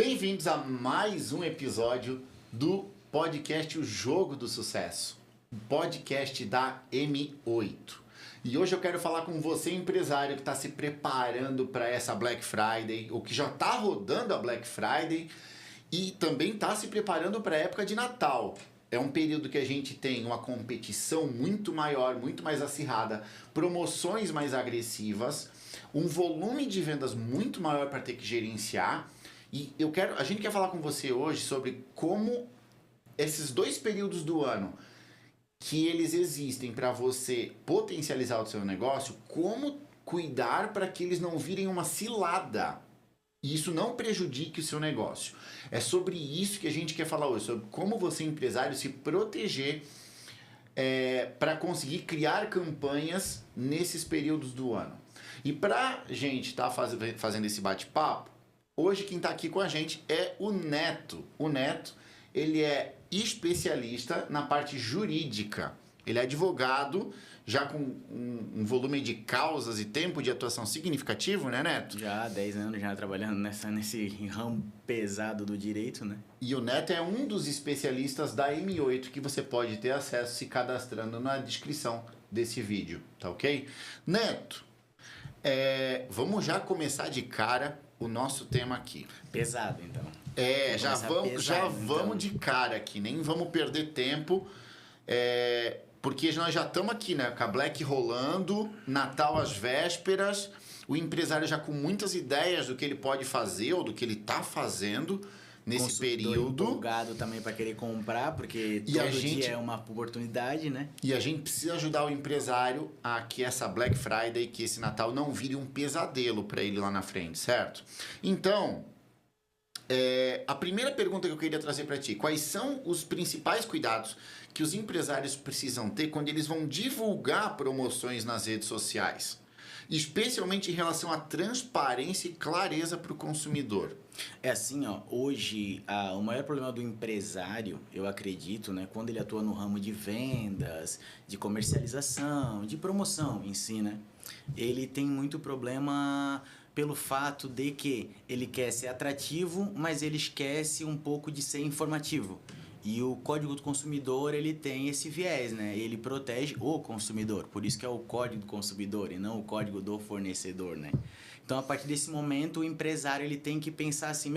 Bem-vindos a mais um episódio do podcast O Jogo do Sucesso, podcast da M8. E hoje eu quero falar com você, empresário, que está se preparando para essa Black Friday, ou que já está rodando a Black Friday e também está se preparando para a época de Natal. É um período que a gente tem uma competição muito maior, muito mais acirrada, promoções mais agressivas, um volume de vendas muito maior para ter que gerenciar. E a gente quer falar com você hoje sobre como esses dois períodos do ano que eles existem para você potencializar o seu negócio, como cuidar para que eles não virem uma cilada e isso não prejudique o seu negócio. É sobre isso que a gente quer falar hoje, sobre como você, empresário, se proteger para conseguir criar campanhas nesses períodos do ano. E para a gente estar fazendo esse bate-papo, hoje quem está aqui com a gente é o Neto. O Neto, ele é especialista na parte jurídica. Ele é advogado, já com um volume de causas e tempo de atuação significativo, né, Neto? Já há 10 anos já trabalhando nesse ramo pesado do direito, né? E o Neto é um dos especialistas da M8 que você pode ter acesso se cadastrando na descrição desse vídeo, tá ok? Neto, vamos já começar de cara o nosso tema aqui. Pesado, então. Já vamos de cara aqui, nem vamos perder tempo, porque nós já estamos aqui, né, com a Black rolando, Natal às vésperas, o empresário já com muitas ideias do que ele pode fazer ou do que ele está fazendo nesse período. Empolgado também para querer comprar, porque todo dia é uma oportunidade, né? E a gente precisa ajudar o empresário a que essa Black Friday, que esse Natal não vire um pesadelo para ele lá na frente, certo? Então, a primeira pergunta que eu queria trazer para ti: quais são os principais cuidados que os empresários precisam ter quando eles vão divulgar promoções nas redes sociais? Especialmente em relação à transparência e clareza para o consumidor. É assim, ó, hoje o maior problema do empresário, eu acredito, né, quando ele atua no ramo de vendas, de comercialização, de promoção em si, né, ele tem muito problema pelo fato de que ele quer ser atrativo, mas ele esquece um pouco de ser informativo. E o Código do Consumidor, ele tem esse viés, né? Ele protege o consumidor, por isso que é o Código do Consumidor e não o Código do Fornecedor, né? Então, a partir desse momento, o empresário ele tem que pensar assim,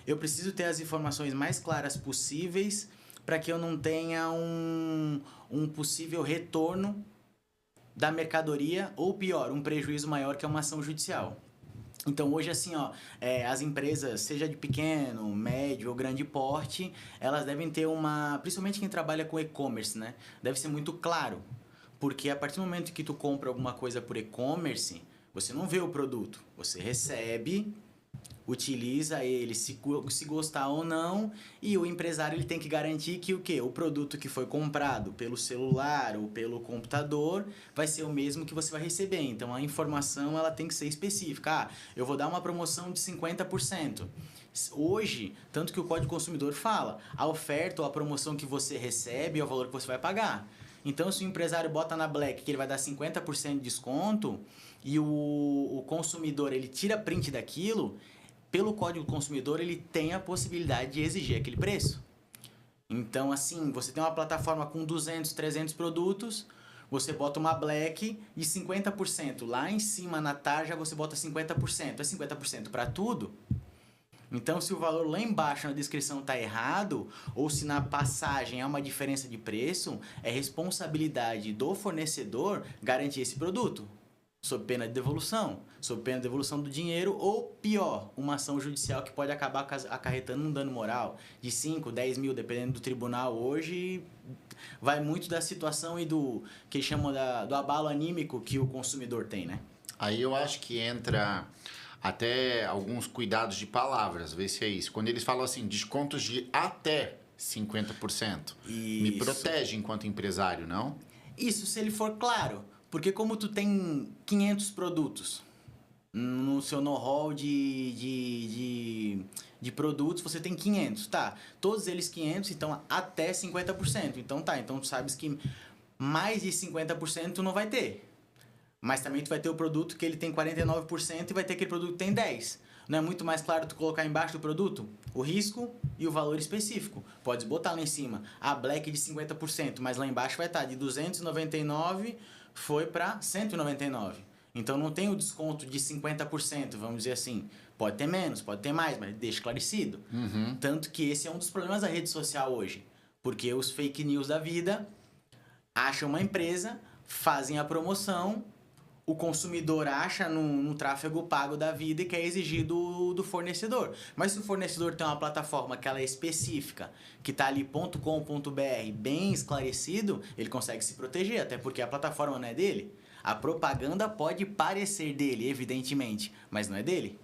eu preciso ter as informações mais claras possíveis para que eu não tenha um possível retorno da mercadoria ou, pior, um prejuízo maior que é uma ação judicial. Então, hoje, assim, as empresas, seja de pequeno, médio ou grande porte, elas devem ter principalmente quem trabalha com e-commerce, né? Deve ser muito claro, porque a partir do momento que tu compra alguma coisa por e-commerce, você não vê o produto, você recebe, utiliza ele, se gostar ou não, e o empresário ele tem que garantir que o produto que foi comprado pelo celular ou pelo computador vai ser o mesmo que você vai receber. Então a informação ela tem que ser específica. Eu vou dar uma promoção de 50%. Hoje, tanto que o Código do Consumidor fala, a oferta ou a promoção que você recebe é o valor que você vai pagar. Então, se o empresário bota na Black que ele vai dar 50% de desconto e o consumidor ele tira print daquilo, pelo Código do Consumidor, ele tem a possibilidade de exigir aquele preço. Então, assim, você tem uma plataforma com 200, 300 produtos, você bota uma Black de 50%. Lá em cima, na tarja, você bota 50%. É 50% para tudo? Então, se o valor lá embaixo na descrição está errado, ou se na passagem há uma diferença de preço, é responsabilidade do fornecedor garantir esse produto. Sob pena de devolução, sob pena de devolução do dinheiro ou, pior, uma ação judicial que pode acabar acarretando um dano moral de 5, 10 mil, dependendo do tribunal. Hoje vai muito da situação e do que chamam do abalo anímico que o consumidor tem, né? Aí eu acho que entra até alguns cuidados de palavras, vê se é isso. Quando eles falam assim, descontos de até 50%, me protege enquanto empresário, não? Isso, se ele for claro. Porque como tu tem 500 produtos no seu know-how de produtos, você tem 500, tá? Todos eles 500, então até 50%. Então então tu sabes que mais de 50% tu não vai ter. Mas também tu vai ter o produto que ele tem 49% e vai ter aquele produto que tem 10%. Não é muito mais claro tu colocar embaixo do produto o risco e o valor específico? Pode botar lá em cima, a Black de 50%, mas lá embaixo vai estar de 299 foi para 199. Então não tem o desconto de 50%, vamos dizer assim. Pode ter menos, pode ter mais, mas deixa esclarecido. Tanto que esse é um dos problemas da rede social hoje. Porque os fake news da vida acham uma empresa, fazem a promoção, o consumidor acha num tráfego pago da vida e quer exigir do fornecedor. Mas se o fornecedor tem uma plataforma que ela é específica, que está ali .com.br bem esclarecido, ele consegue se proteger, até porque a plataforma não é dele. A propaganda pode parecer dele, evidentemente, mas não é dele.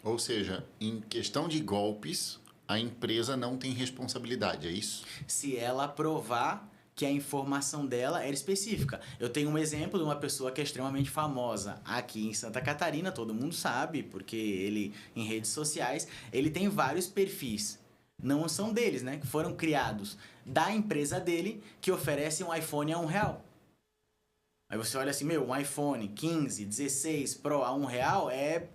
Ou seja, em questão de golpes, a empresa não tem responsabilidade, é isso? Se ela provar que a informação dela era específica. Eu tenho um exemplo de uma pessoa que é extremamente famosa aqui em Santa Catarina, todo mundo sabe, porque ele, em redes sociais, ele tem vários perfis. Não são deles, né? Que foram criados da empresa dele, que oferece um iPhone a R$1. Aí você olha assim, um iPhone 15, 16 Pro a R$1 é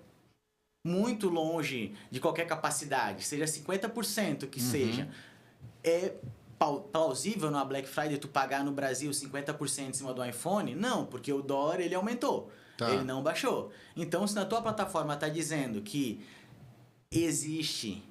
muito longe de qualquer capacidade, seja 50% que seja. É plausível na Black Friday tu pagar no Brasil 50% em cima do iPhone? Não, porque o dólar ele aumentou, ele não baixou. Então, se na tua plataforma está dizendo que existe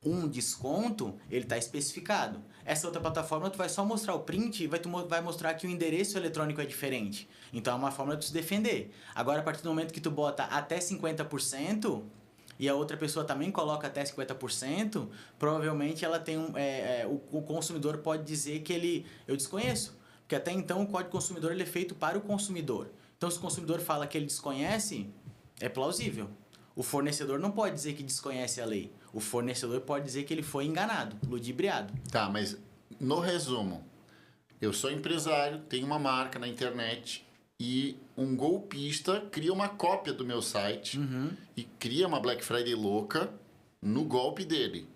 um desconto, ele está especificado. Essa outra plataforma, tu vai só mostrar o print e vai mostrar que o endereço eletrônico é diferente. Então, é uma forma de tu se defender. Agora, a partir do momento que tu bota até 50%, e a outra pessoa também coloca até 50%, provavelmente ela tem o consumidor pode dizer que eu desconheço. Porque até então, o código consumidor ele é feito para o consumidor. Então, se o consumidor fala que ele desconhece, é plausível. O fornecedor não pode dizer que desconhece a lei. O fornecedor pode dizer que ele foi enganado, ludibriado. Tá, mas no resumo, eu sou empresário, tenho uma marca na internet e um golpista cria uma cópia do meu site e cria uma Black Friday louca no golpe dele.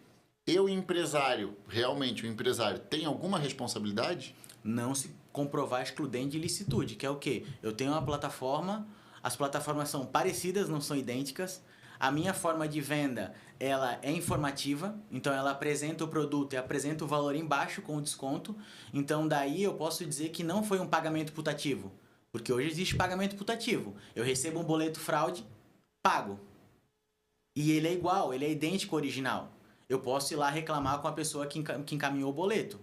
Eu, empresário, realmente o empresário, tem alguma responsabilidade? Não se comprovar excludente de ilicitude, que é o quê? Eu tenho uma plataforma, as plataformas são parecidas, não são idênticas. A minha forma de venda, ela é informativa, então ela apresenta o produto e apresenta o valor embaixo com o desconto. Então daí eu posso dizer que não foi um pagamento putativo, porque hoje existe pagamento putativo. Eu recebo um boleto fraude, pago. E ele é igual, ele é idêntico ao original. Eu posso ir lá reclamar com a pessoa que encaminhou o boleto.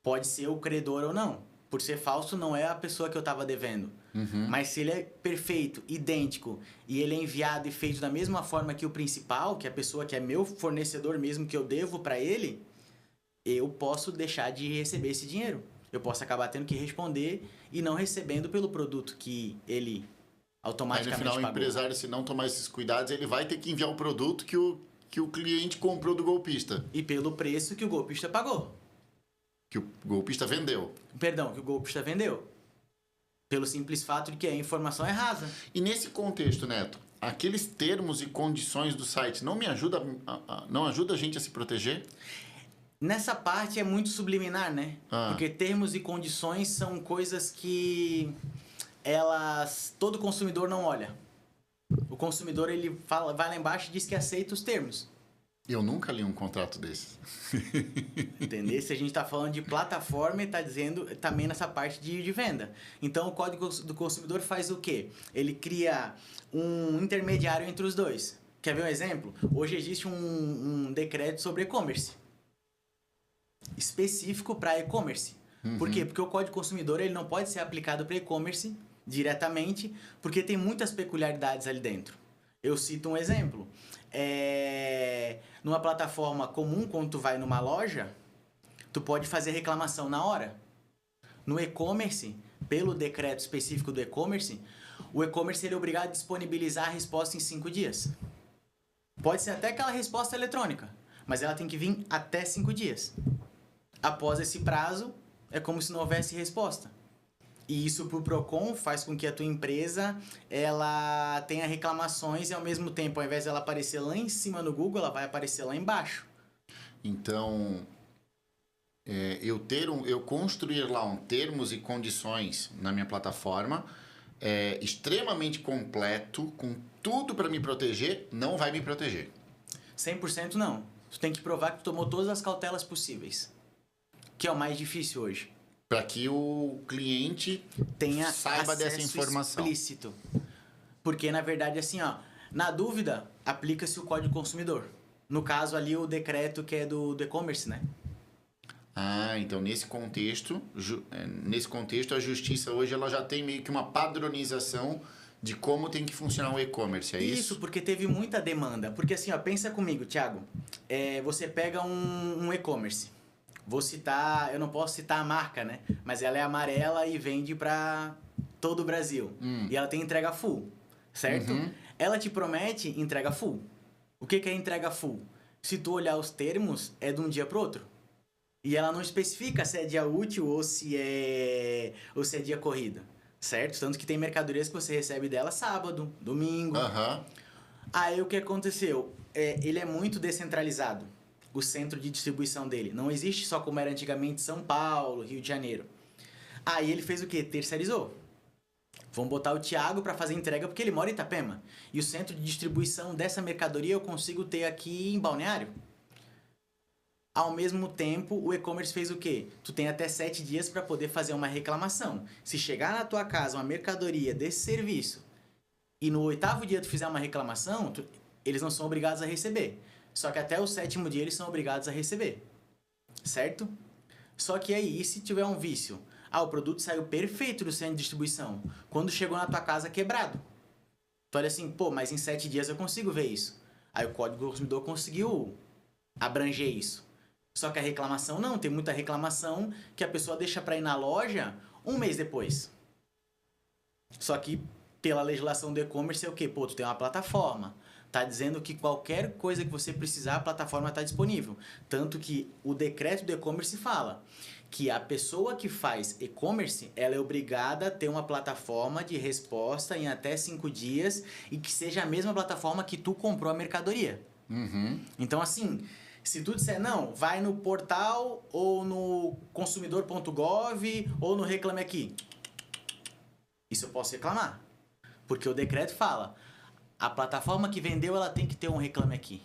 Pode ser o credor ou não. Por ser falso, não é a pessoa que eu estava devendo. Mas se ele é perfeito, idêntico, e ele é enviado e feito da mesma forma que o principal, que é a pessoa que é meu fornecedor mesmo, que eu devo para ele, eu posso deixar de receber esse dinheiro. Eu posso acabar tendo que responder e não recebendo pelo produto que ele automaticamente pagou. Aí no final, o empresário, se não tomar esses cuidados, ele vai ter que enviar o produto que o cliente comprou do golpista. E pelo preço que o golpista pagou. Que o golpista vendeu. Perdão, que o golpista vendeu. Pelo simples fato de que a informação é rasa. E nesse contexto, Neto, aqueles termos e condições do site não ajuda a gente a se proteger? Nessa parte é muito subliminar, né? Porque termos e condições são coisas que todo consumidor não olha. O consumidor ele vai lá embaixo e diz que aceita os termos. Eu nunca li um contrato desse. Entendeu? Se a gente está falando de plataforma, está dizendo também nessa parte de venda. Então, o Código do Consumidor faz o quê? Ele cria um intermediário entre os dois. Quer ver um exemplo? Hoje existe um decreto sobre e-commerce. Específico para e-commerce. Por quê? Porque o Código Consumidor ele não pode ser aplicado para e-commerce diretamente, porque tem muitas peculiaridades ali dentro. Eu cito um exemplo. Numa plataforma comum, quando tu vai numa loja, tu pode fazer reclamação na hora. No e-commerce, pelo decreto específico do e-commerce, o e-commerce ele é obrigado a disponibilizar a resposta em 5 dias. Pode ser até aquela resposta eletrônica, mas ela tem que vir até 5 dias. Após esse prazo, é como se não houvesse resposta. E isso pro Procon faz com que a tua empresa ela tenha reclamações e ao mesmo tempo, ao invés de ela aparecer lá em cima no Google, ela vai aparecer lá embaixo. Então, eu construir lá termos e condições na minha plataforma extremamente completo, com tudo para me proteger, não vai me proteger. 100% não. Tu tem que provar que tu tomou todas as cautelas possíveis. Que é o mais difícil hoje. Para que o cliente Tenha saiba dessa acesso informação. explícito. Porque, na verdade, assim, ó, na dúvida, aplica-se o Código Consumidor. No caso ali, o decreto que é do e-commerce, né? Então nesse contexto, a justiça hoje ela já tem meio que uma padronização de como tem que funcionar o e-commerce, é isso? Isso, porque teve muita demanda. Porque assim, ó, pensa comigo, Thiago. Você pega um e-commerce. Vou citar, eu não posso citar a marca, né? Mas ela é amarela e vende para todo o Brasil. E ela tem entrega full, certo? Ela te promete entrega full. O que é entrega full? Se tu olhar os termos, é de um dia pro outro. E ela não especifica se é dia útil ou se é dia corrido, certo? Tanto que tem mercadorias que você recebe dela sábado, domingo. Aí o que aconteceu? Ele é muito descentralizado, o centro de distribuição dele. Não existe só como era antigamente São Paulo, Rio de Janeiro. Aí ele fez o quê? Terceirizou. Vamos botar o Thiago para fazer entrega porque ele mora em Itapema. E o centro de distribuição dessa mercadoria eu consigo ter aqui em Balneário. Ao mesmo tempo, o e-commerce fez o quê? Tu tem até 7 dias para poder fazer uma reclamação. Se chegar na tua casa uma mercadoria desse serviço e no 8º dia tu fizer uma reclamação, eles não são obrigados a receber. Só que até o 7º dia eles são obrigados a receber. Certo? Só que aí, e se tiver um vício? O produto saiu perfeito do centro de distribuição. Quando chegou na tua casa, quebrado. Tu olha assim, mas em 7 dias eu consigo ver isso. Aí o Código do Consumidor conseguiu abranger isso. Só que a reclamação não, tem muita reclamação que a pessoa deixa para ir na loja 1 mês depois. Só que pela legislação do e-commerce é o quê? Tu tem uma plataforma. Tá dizendo que qualquer coisa que você precisar, a plataforma está disponível. Tanto que o decreto do e-commerce fala que a pessoa que faz e-commerce, ela é obrigada a ter uma plataforma de resposta em até 5 dias e que seja a mesma plataforma que tu comprou a mercadoria. Então, assim, se tu disser, não, vai no portal ou no consumidor.gov ou no Reclame Aqui. Isso eu posso reclamar. Porque o decreto fala, a plataforma que vendeu, ela tem que ter um Reclame Aqui.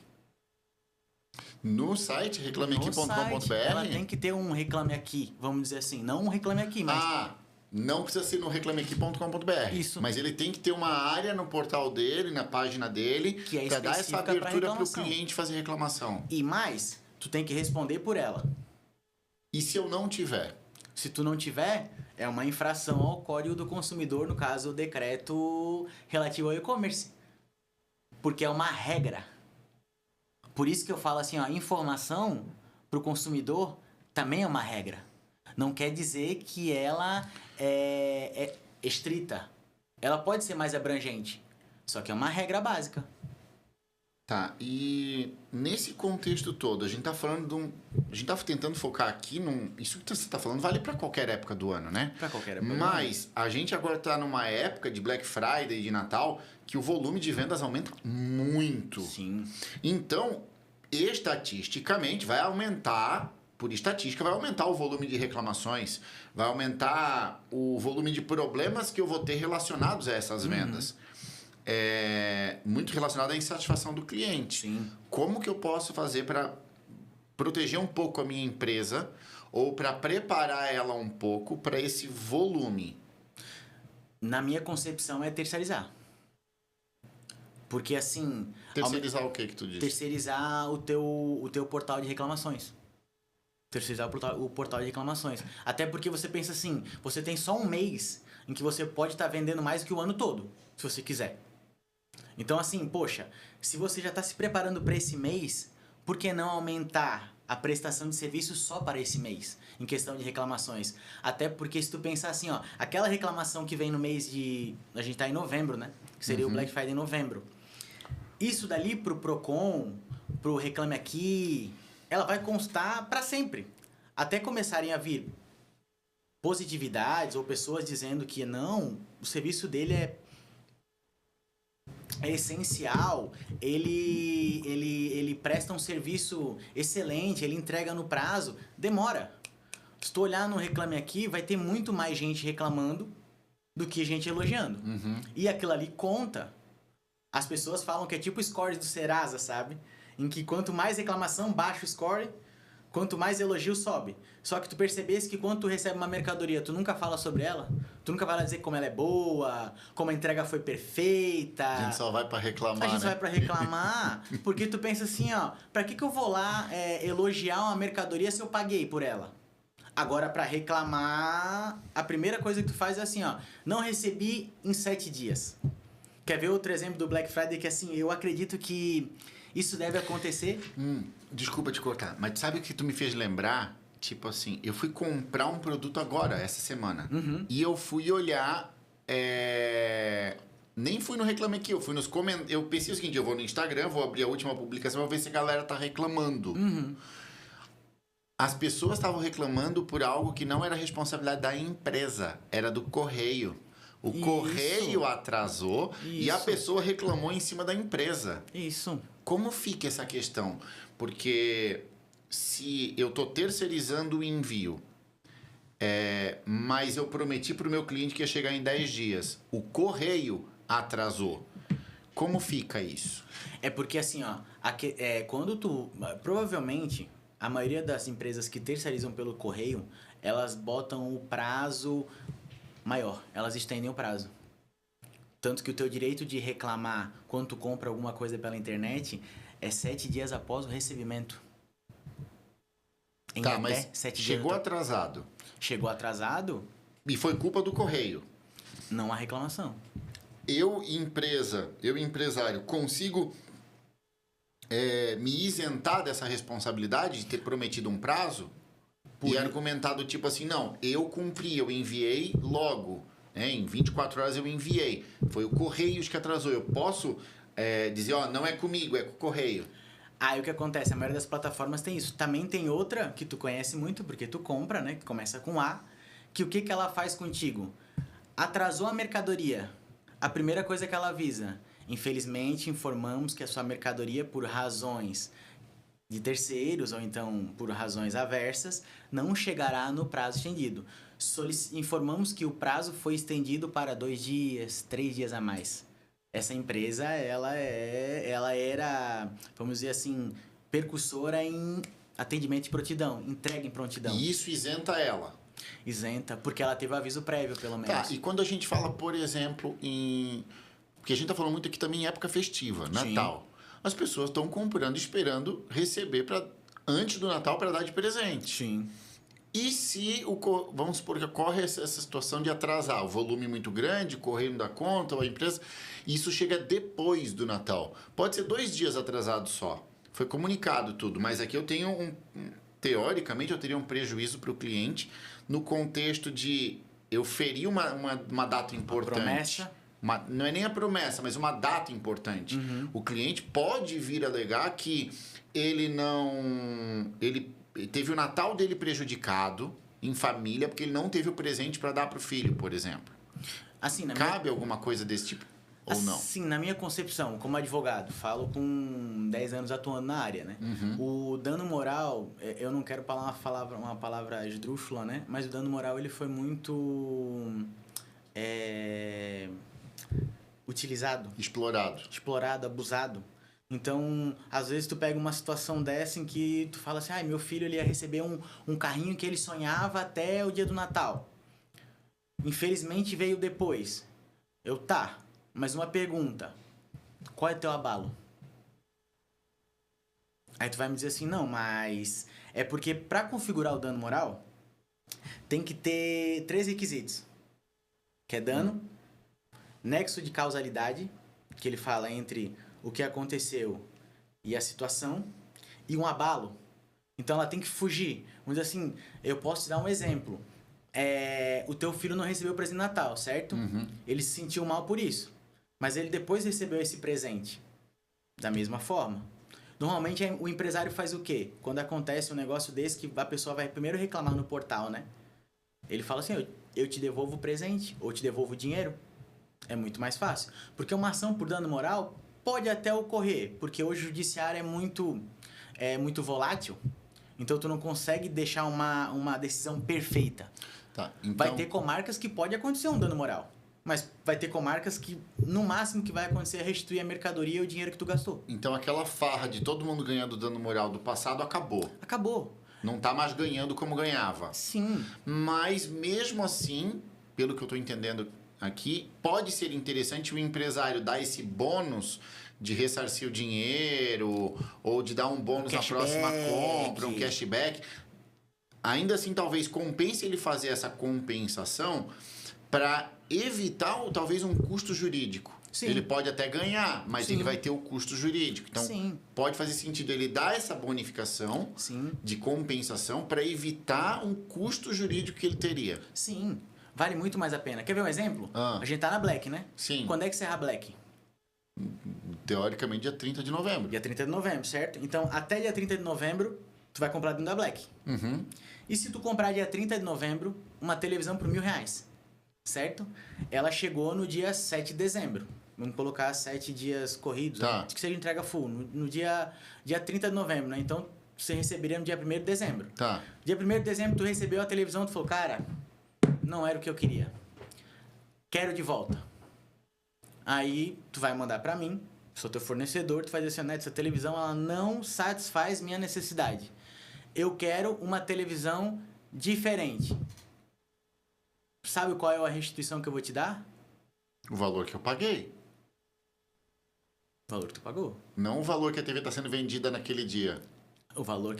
No site reclameaqui.com.br? Ela tem que ter um Reclame Aqui, vamos dizer assim. Não um Reclame Aqui, mas... não precisa ser no reclameaqui.com.br. Isso. Mas ele tem que ter uma área no portal dele, na página dele, para dar essa abertura para o cliente fazer reclamação. E mais, tu tem que responder por ela. E se eu não tiver? Se tu não tiver, é uma infração ao Código do Consumidor, no caso, o decreto relativo ao e-commerce. Porque é uma regra. Por isso que eu falo assim, informação para o consumidor também é uma regra. Não quer dizer que ela é estrita. Ela pode ser mais abrangente. Só que é uma regra básica. Tá, e nesse contexto todo, a gente tá falando a gente tá tentando focar aqui isso que você tá falando vale para qualquer época do ano, né? Para qualquer época. Mas a gente agora tá numa época de Black Friday, de Natal, que o volume de vendas aumenta muito. Sim. Então, estatisticamente, vai aumentar o volume de reclamações, vai aumentar o volume de problemas que eu vou ter relacionados a essas vendas. Muito relacionado à insatisfação do cliente. Sim. Como que eu posso fazer para proteger um pouco a minha empresa ou para preparar ela um pouco para esse volume? Na minha concepção é terceirizar. Porque assim... Terceirizar o que tu diz? Terceirizar o teu portal de reclamações. Terceirizar o portal de reclamações. Até porque você pensa assim, você tem só um mês em que você pode estar vendendo mais que o ano todo, se você quiser. Então assim, poxa, se você já está se preparando para esse mês, por que não aumentar a prestação de serviço só para esse mês, em questão de reclamações? Até porque se tu pensar assim, aquela reclamação que vem no mês de... A gente está em novembro, né? Que seria o Black Friday em novembro. Isso dali pro Procon, pro Reclame Aqui, ela vai constar para sempre. Até começarem a vir positividades ou pessoas dizendo que não, o serviço dele é essencial, ele presta um serviço excelente, ele entrega no prazo, demora. Se tu olhar no Reclame Aqui, vai ter muito mais gente reclamando do que gente elogiando. Uhum. E aquilo ali conta. As pessoas falam que é tipo o score do Serasa, sabe? Em que quanto mais reclamação, baixa o score, quanto mais elogio, sobe. Só que tu percebesse que quando tu recebe uma mercadoria, tu nunca fala sobre ela, tu nunca vai lá dizer como ela é boa, como a entrega foi perfeita. A gente só vai pra reclamar, A gente né? só vai pra reclamar, porque tu pensa assim, ó, pra que eu vou lá elogiar uma mercadoria se eu paguei por ela? Agora, pra reclamar, a primeira coisa que tu faz é assim, ó, não recebi em 7 dias. Quer ver outro exemplo do Black Friday que, assim, eu acredito que isso deve acontecer? Desculpa te cortar, mas sabe o que tu me fez lembrar? Tipo assim, eu fui comprar um produto agora, essa semana. Uhum. E eu fui olhar... Nem fui no Reclame Aqui, eu fui nos comentários. Eu pensei o seguinte, eu vou no Instagram, vou abrir a última publicação, vou ver se a galera tá reclamando. Uhum. As pessoas estavam reclamando por algo que não era responsabilidade da empresa, era do correio. O Isso. correio atrasou e a Isso. pessoa reclamou em cima da empresa. Isso. Como fica essa questão? Porque se eu estou terceirizando o envio, mas eu prometi para o meu cliente que ia chegar em 10 dias, o correio atrasou. Como fica isso? É porque assim, ó, quando tu... Provavelmente, a maioria das empresas que terceirizam pelo correio, elas botam o prazo maior, elas estendem o prazo. Tanto que o teu direito de reclamar quando tu compra alguma coisa pela internet é 7 dias após o recebimento. Em Tá, até mas 7 chegou dias. atrasado. Chegou atrasado, E foi culpa do correio. não há reclamação. Eu, empresário, consigo me isentar dessa responsabilidade de ter prometido um prazo e argumentado tipo assim, não, eu cumpri, eu enviei logo, né? Em 24 horas eu enviei. Foi o Correios que atrasou. Eu posso dizer, ó, não é comigo, é com o Correio. Aí o que acontece? A maioria das plataformas tem isso. Também tem outra que tu conhece muito, porque tu compra, né? Que começa com A. Que o que ela faz contigo? Atrasou a mercadoria. A primeira coisa que ela avisa. Infelizmente, informamos que a sua mercadoria, por razões de terceiros ou então por razões aversas, não chegará no prazo estendido. Informamos que o prazo foi estendido para 2 dias, 3 dias a mais. Essa empresa, ela era, vamos dizer assim, percussora em atendimento de prontidão, entrega em prontidão. E isso isenta ela. Isenta, porque ela teve aviso prévio, pelo menos. Tá, e quando a gente fala, por exemplo, porque a gente tá falando muito aqui também em época festiva, Natal. Sim. As pessoas estão comprando, esperando receber antes do Natal para dar de presente. Sim. E se, vamos supor que ocorre essa situação de atrasar, o volume muito grande, o correio não dá conta, ou a empresa, isso chega depois do Natal. Pode ser 2 dias atrasado só. Foi comunicado tudo, mas aqui eu tenho teoricamente, eu teria um prejuízo para o cliente no contexto de eu ferir uma data importante. Uma promessa. Não é nem a promessa, mas uma data importante. Uhum. O cliente pode vir alegar que ele teve o Natal dele prejudicado em família porque ele não teve o presente para dar para o filho, por exemplo. Assim, Cabe alguma coisa desse tipo ou não? Sim, na minha concepção, como advogado, falo com 10 anos atuando na área, né? Uhum. O dano moral, eu não quero falar uma palavra esdrúxula, né? Mas o dano moral, ele foi muito utilizado. Explorado, abusado. Então, às vezes tu pega uma situação dessa em que tu fala assim, meu filho ele ia receber um carrinho que ele sonhava até o dia do Natal. Infelizmente veio depois. Mas uma pergunta. Qual é teu abalo? Aí tu vai me dizer assim, não, mas é porque para configurar o dano moral tem que ter 3 requisitos. Que é dano, nexo de causalidade, que ele fala entre o que aconteceu e a situação, e um abalo. Então ela tem que fugir. Vamos dizer assim, eu posso te dar um exemplo. O teu filho não recebeu o presente de Natal, certo? Uhum. Ele se sentiu mal por isso. Mas ele depois recebeu esse presente. Da mesma forma. Normalmente o empresário faz o quê? Quando acontece um negócio desse, que a pessoa vai primeiro reclamar no portal, né? Ele fala assim, eu te devolvo o presente, ou te devolvo o dinheiro. É muito mais fácil. Porque uma ação por dano moral pode até ocorrer, porque hoje o judiciário é muito volátil. Então tu não consegue deixar uma decisão perfeita. Tá, então... Vai ter comarcas que pode acontecer um dano moral. Mas vai ter comarcas que, no máximo, que vai acontecer é restituir a mercadoria e o dinheiro que tu gastou. Então aquela farra de todo mundo ganhando dano moral do passado acabou. Acabou. Não tá mais ganhando como ganhava. Sim. Mas mesmo assim, pelo que eu tô entendendo aqui, pode ser interessante o empresário dar esse bônus de ressarcir o dinheiro ou de dar um bônus na próxima compra, um cashback. Ainda assim, talvez compense ele fazer essa compensação para evitar talvez um custo jurídico. Sim. Ele pode até ganhar, mas Sim. ele vai ter o custo jurídico. Então, Sim. pode fazer sentido ele dar essa bonificação Sim. de compensação para evitar um custo jurídico que ele teria. Sim. Vale muito mais a pena. Quer ver um exemplo? Ah. A gente tá na Black, né? Sim. Quando é que encerra a Black? Teoricamente, dia 30 de novembro. Dia 30 de novembro, certo? Então, até dia 30 de novembro, tu vai comprar dentro da Black. Uhum. E se tu comprar dia 30 de novembro, uma televisão por R$1.000, certo? Ela chegou no dia 7 de dezembro. Vamos colocar 7 dias corridos, Tá. né? Que seja entrega full. No dia 30 de novembro, né? Então, você receberia no dia 1º de dezembro. Tá. Dia 1º de dezembro, tu recebeu a televisão, tu falou, cara, não era o que eu queria. Quero de volta. Aí, tu vai mandar pra mim, sou teu fornecedor, tu vai dizer assim, Neto, essa televisão, ela não satisfaz minha necessidade. Eu quero uma televisão diferente. Sabe qual é a restituição que eu vou te dar? O valor que eu paguei. O valor que tu pagou. Não o valor que a TV está sendo vendida naquele dia. O valor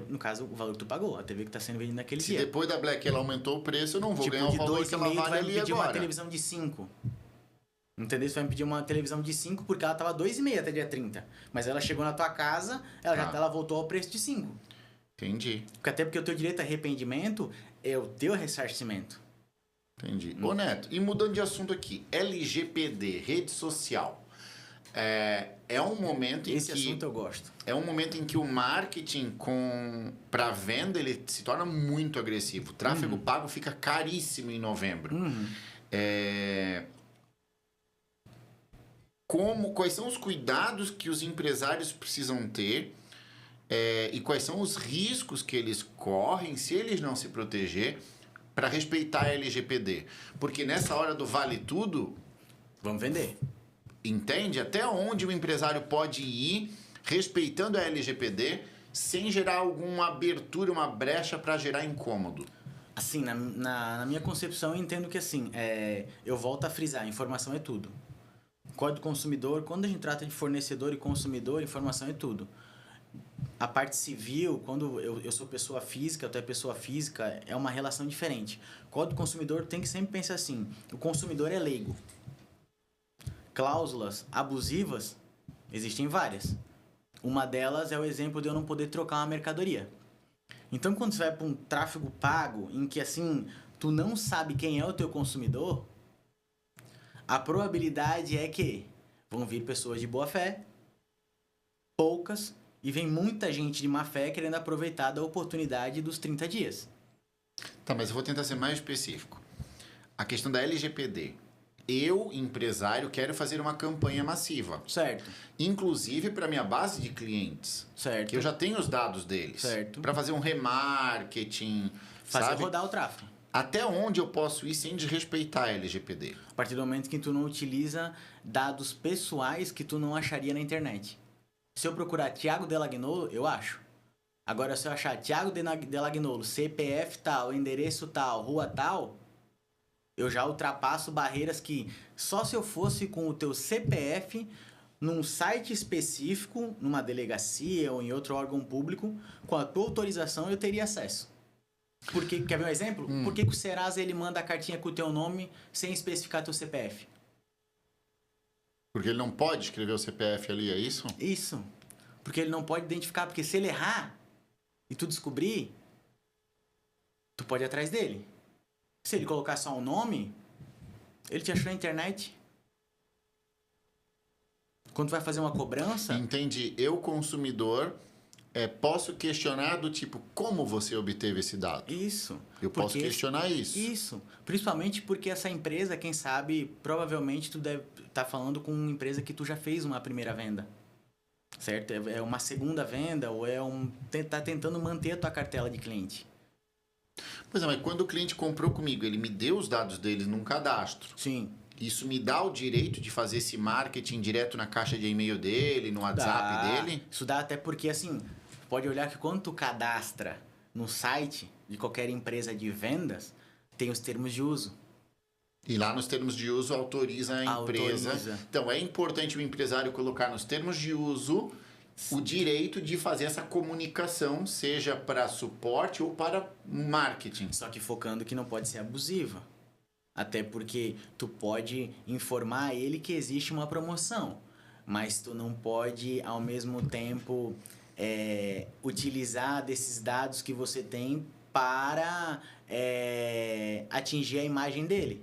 no caso, o valor que tu pagou. A TV que está sendo vendida naquele Se dia. depois da Black ela aumentou o preço, eu não vou Tipo, ganhar o de valor que ela 2,5 tu vale vai me ali pedir agora. uma televisão de 5. Entendeu? Você vai me pedir uma televisão de 5 porque ela tava 2,5 até dia 30. Mas ela chegou na tua casa, ela voltou ao preço de 5. Entendi. Até porque o teu direito a arrependimento é o teu ressarcimento. Entendi. Ô Neto, e mudando de assunto aqui, LGPD, rede social. É um momento em Esse que assunto eu gosto. é um momento em que o marketing para venda ele se torna muito agressivo. O tráfego pago fica caríssimo em novembro. Quais são os cuidados que os empresários precisam ter e quais são os riscos que eles correm se eles não se proteger para respeitar a LGPD? Porque nessa hora do vale tudo, Vamos vender. entende? Até onde o empresário pode ir respeitando a LGPD sem gerar alguma abertura, uma brecha para gerar incômodo? Assim, na minha concepção, eu entendo que assim, eu volto a frisar, informação é tudo. Código do consumidor, quando a gente trata de fornecedor e consumidor, informação é tudo. A parte civil, quando eu sou pessoa física, tu é pessoa física, é uma relação diferente. Código do consumidor tem que sempre pensar assim, o consumidor é leigo. Cláusulas abusivas, existem várias. Uma delas é o exemplo de eu não poder trocar uma mercadoria. Então, quando você vai para um tráfego pago, em que assim, tu não sabe quem é o teu consumidor, a probabilidade é que vão vir pessoas de boa fé, poucas, e vem muita gente de má fé querendo aproveitar da oportunidade dos 30 dias. Tá, mas eu vou tentar ser mais específico. A questão da LGPD. Eu, empresário, quero fazer uma campanha massiva. Certo, Inclusive para minha base de clientes. certo. Que eu já tenho os dados deles. Certo. Para fazer um remarketing, Fazer sabe? rodar o tráfego. Até onde eu posso ir sem desrespeitar a LGPD? A partir do momento que tu não utiliza dados pessoais que tu não acharia na internet. Se eu procurar Thiago Delagnolo, eu acho. Agora, se eu achar Thiago Delagnolo, CPF tal, endereço tal, rua tal, eu já ultrapasso barreiras que só se eu fosse com o teu CPF num site específico, numa delegacia ou em outro órgão público, com a tua autorização eu teria acesso. Porque, quer ver um exemplo? Por que o Serasa ele manda a cartinha com o teu nome sem especificar teu CPF? Porque ele não pode escrever o CPF ali, é isso? Isso. Porque ele não pode identificar, porque se ele errar e tu descobrir, tu pode ir atrás dele. Se ele colocar só um nome, ele te achou na internet. Quando tu vai fazer uma cobrança... Entendi. Eu, consumidor, posso questionar do tipo, como você obteve esse dado? Isso. Eu posso questionar isso. Isso. Principalmente porque essa empresa, quem sabe, provavelmente tu deve estar falando com uma empresa que tu já fez uma primeira venda. Certo? É uma segunda venda ou tá tentando manter a tua cartela de cliente. Pois é, mas quando o cliente comprou comigo, ele me deu os dados dele num cadastro. Sim. Isso me dá o direito de fazer esse marketing direto na caixa de e-mail dele, no WhatsApp dele? Isso dá até porque, assim, pode olhar que quando tu cadastra no site de qualquer empresa de vendas, tem os termos de uso. E lá nos termos de uso autoriza a empresa. Autoriza. Então é importante o empresário colocar nos termos de uso o direito de fazer essa comunicação, seja para suporte ou para marketing. Só que focando que não pode ser abusiva. Até porque tu pode informar ele que existe uma promoção, mas tu não pode, ao mesmo tempo, utilizar desses dados que você tem para atingir a imagem dele.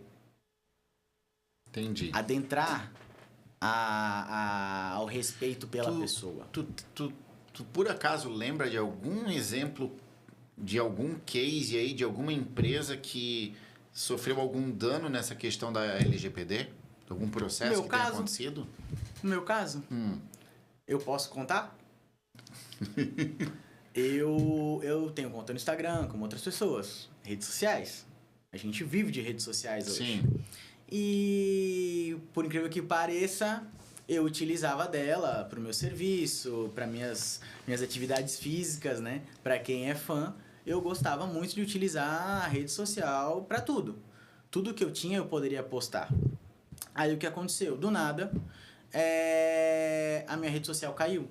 Entendi. Adentrar ao respeito pela pessoa. Tu por acaso lembra de algum exemplo, de algum case aí, de alguma empresa que sofreu algum dano nessa questão da LGPD? Algum processo que tenha acontecido? No meu caso, eu posso contar? eu tenho conta no Instagram, como outras pessoas. Redes sociais. A gente vive de redes sociais hoje. Sim. E, por incrível que pareça, eu utilizava dela para o meu serviço, para minhas atividades físicas, né? Para quem é fã, eu gostava muito de utilizar a rede social para tudo. Tudo que eu tinha eu poderia postar. Aí o que aconteceu? Do nada, a minha rede social caiu.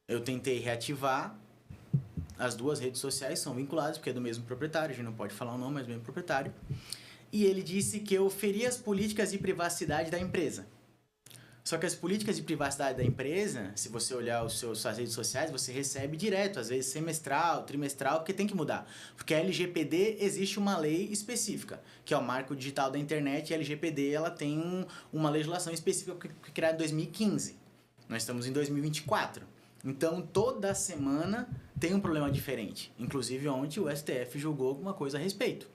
Eu tentei reativar. As duas redes sociais são vinculadas, porque é do mesmo proprietário. A gente não pode falar o nome, mas é do mesmo proprietário. E ele disse que eu feria as políticas de privacidade da empresa. Só que as políticas de privacidade da empresa, se você olhar suas redes sociais, você recebe direto, às vezes semestral, trimestral, porque tem que mudar. Porque a LGPD existe uma lei específica, que é o Marco Digital da Internet, e a LGPD ela tem uma legislação específica que foi criada em 2015. Nós estamos em 2024. Então, toda semana tem um problema diferente. Inclusive, ontem o STF julgou alguma coisa a respeito.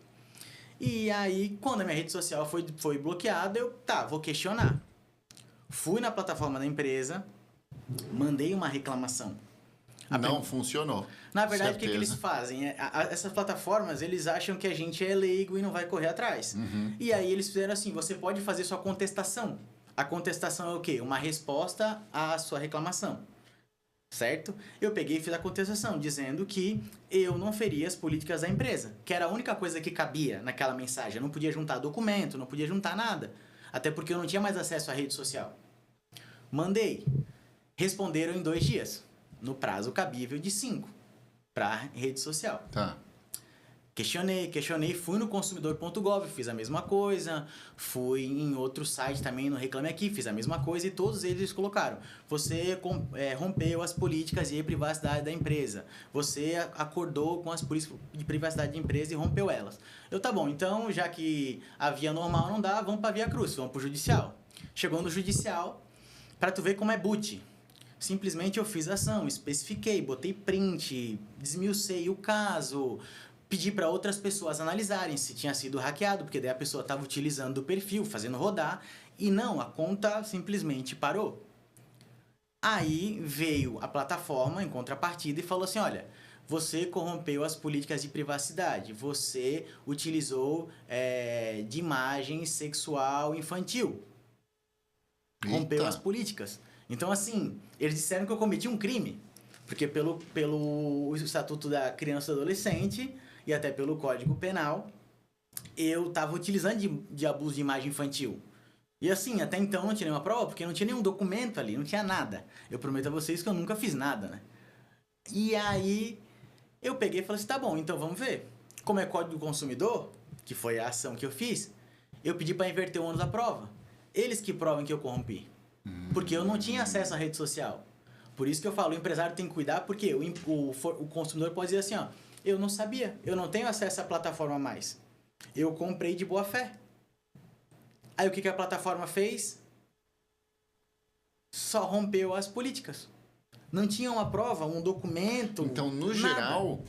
E aí, quando a minha rede social foi bloqueada, vou questionar. Fui na plataforma da empresa, mandei uma reclamação. Não funcionou. Na verdade, o que eles fazem? Essas plataformas, eles acham que a gente é leigo e não vai correr atrás. E aí eles fizeram assim, você pode fazer sua contestação. A contestação é o quê? Uma resposta à sua reclamação. Certo? Eu peguei e fiz a contestação, dizendo que eu não feria as políticas da empresa, que era a única coisa que cabia naquela mensagem. Eu não podia juntar documento, não podia juntar nada. Até porque eu não tinha mais acesso à rede social. Mandei. Responderam em 2 dias, no prazo cabível de 5, para rede social. Tá. Questionei, fui no consumidor.gov, fiz a mesma coisa, fui em outro site também, no Reclame Aqui, fiz a mesma coisa e todos eles colocaram. Você rompeu as políticas de privacidade da empresa, você acordou com as políticas de privacidade da empresa e rompeu elas. Tá bom, então já que a via normal não dá, vamos para a via cruz, vamos para o judicial. Chegou no judicial, para tu ver como é boot. Simplesmente eu fiz a ação, especifiquei, botei print, desmiucei o caso, pedi para outras pessoas analisarem se tinha sido hackeado, porque daí a pessoa estava utilizando o perfil, fazendo rodar, e não, a conta simplesmente parou. Aí veio a plataforma em contrapartida e falou assim, olha, você corrompeu as políticas de privacidade, você utilizou de imagem sexual infantil. Rompeu as políticas. Então, assim, eles disseram que eu cometi um crime, porque pelo Estatuto da Criança e Adolescente e até pelo Código Penal, eu estava utilizando de abuso de imagem infantil. E assim, até então não tinha nenhuma prova, porque não tinha nenhum documento ali, não tinha nada. Eu prometo a vocês que eu nunca fiz nada, né? E aí, eu peguei e falei assim, tá bom, então vamos ver. Como é Código do Consumidor, que foi a ação que eu fiz, eu pedi para inverter o ônus da prova. Eles que provem que eu corrompi. Porque eu não tinha acesso à rede social. Por isso que eu falo, o empresário tem que cuidar, porque o consumidor pode dizer assim, ó, eu não sabia, eu não tenho acesso à plataforma mais. Eu comprei de boa fé. Aí o que a plataforma fez? Só rompeu as políticas. Não tinha uma prova, um documento. Então, no nada. geral,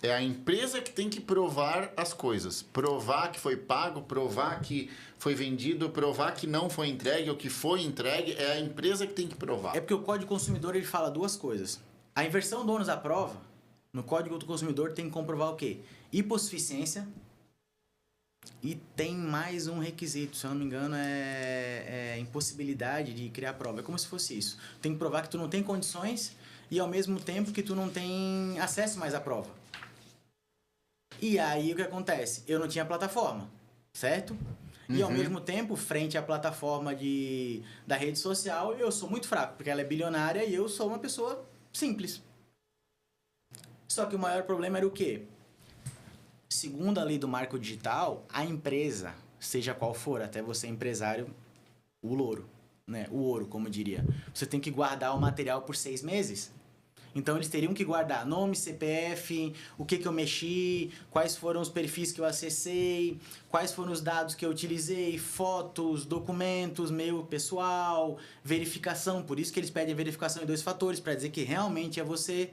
é a empresa que tem que provar as coisas. Provar que foi pago, provar que foi vendido, provar que não foi entregue ou que foi entregue. É a empresa que tem que provar. É porque o Código do Consumidor ele fala duas coisas. A inversão do ônus à prova, no Código do Consumidor, tem que comprovar o quê? hipossuficiência e tem mais um requisito, se eu não me engano, é impossibilidade de criar prova. É como se fosse isso. Tem que provar que tu não tem condições e ao mesmo tempo que tu não tem acesso mais à prova. E aí o que acontece? Eu não tinha plataforma, certo? E ao mesmo tempo, frente à plataforma da rede social, eu sou muito fraco, porque ela é bilionária e eu sou uma pessoa simples. Só que o maior problema era o quê? Segundo a lei do marco digital, a empresa, seja qual for, até você empresário, o louro, né? O ouro, como diria. Você tem que guardar o material por 6 meses. Então, eles teriam que guardar nome, CPF, o que eu mexi, quais foram os perfis que eu acessei, quais foram os dados que eu utilizei, fotos, documentos, meu pessoal, verificação. Por isso que eles pedem verificação em 2 fatores, para dizer que realmente é você.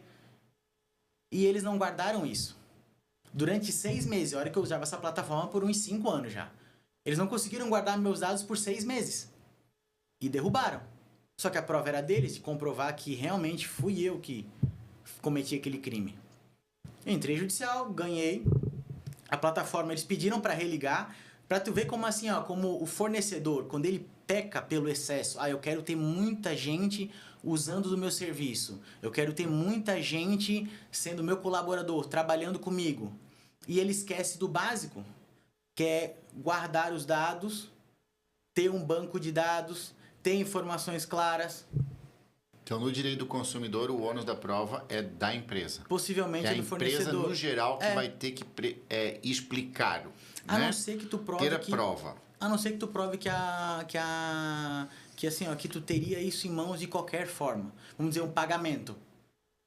E eles não guardaram isso. Durante 6 meses, a hora que eu usava essa plataforma por uns 5 anos já. Eles não conseguiram guardar meus dados por 6 meses. E derrubaram. Só que a prova era deles, de comprovar que realmente fui eu que cometi aquele crime. Entrei judicial, ganhei. A plataforma, eles pediram para religar, para tu ver como assim, ó, como o fornecedor, quando ele peca pelo excesso. Eu quero ter muita gente usando do meu serviço. Eu quero ter muita gente sendo meu colaborador, trabalhando comigo. E ele esquece do básico, que é guardar os dados, ter um banco de dados, ter informações claras. Então, no direito do consumidor, o ônus da prova é da empresa. Possivelmente é do fornecedor. A empresa, no geral, que vai ter que explicar. A não ser que tu prove ter a prova. A não ser que tu prove que assim, ó, que tu teria isso em mãos de qualquer forma. Vamos dizer, um pagamento.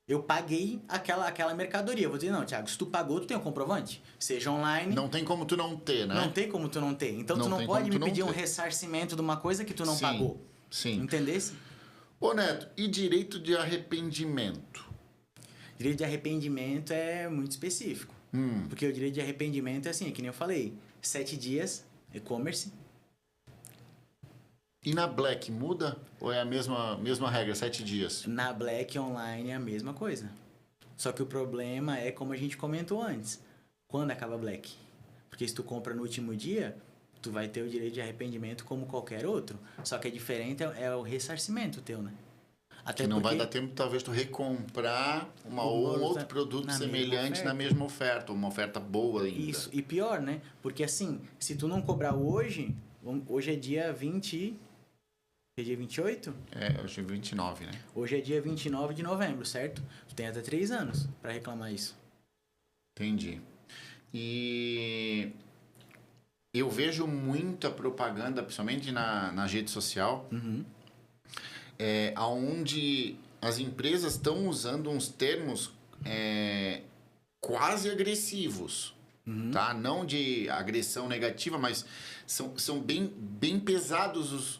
Eu paguei aquela mercadoria. Eu vou dizer, não, Thiago, se tu pagou, tu tem um comprovante. Seja online. Não tem como tu não ter, né? Não tem como tu não ter. Então, tu não pode me pedir um ressarcimento de uma coisa que tu não pagou. Sim. Entendesse? Ô, Neto, e direito de arrependimento? Direito de arrependimento é muito específico. Porque o direito de arrependimento é assim, é que nem eu falei. 7 dias, e-commerce. E na Black muda? Ou é a mesma regra, 7 dias? Na Black Online é a mesma coisa. Só que o problema é como a gente comentou antes. Quando acaba a Black? Porque se tu compra no último dia, tu vai ter o direito de arrependimento como qualquer outro. Só que a diferente é o ressarcimento teu, né? Até que não vai dar tempo, talvez, tu recomprar um outro produto semelhante na mesma oferta. Uma oferta boa ainda. Isso. E pior, né? Porque assim, se tu não cobrar hoje... Hoje é dia 20... É dia 28? Hoje é 29, né? Hoje é dia 29 de novembro, certo? Tu tem até 3 anos para reclamar isso. Entendi. E eu vejo muita propaganda, principalmente na rede social, onde as empresas estão usando uns termos quase agressivos. Tá? Não de agressão negativa, mas são bem pesados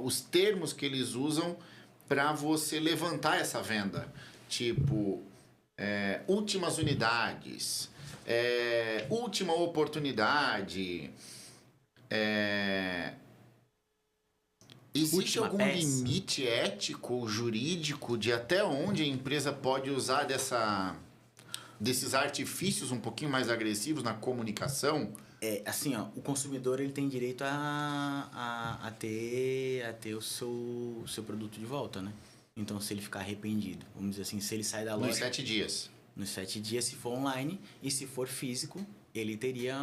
os termos que eles usam para você levantar essa venda. Tipo, últimas unidades, última oportunidade. Existe algum limite ético ou jurídico de até onde a empresa pode usar desses artifícios um pouquinho mais agressivos na comunicação? Assim, ó, o consumidor ele tem direito a ter o seu produto de volta, né? Então, se ele ficar arrependido, vamos dizer assim, se ele sai da loja... Nos 7 dias. Nos 7 dias, se for online, e se for físico, ele teria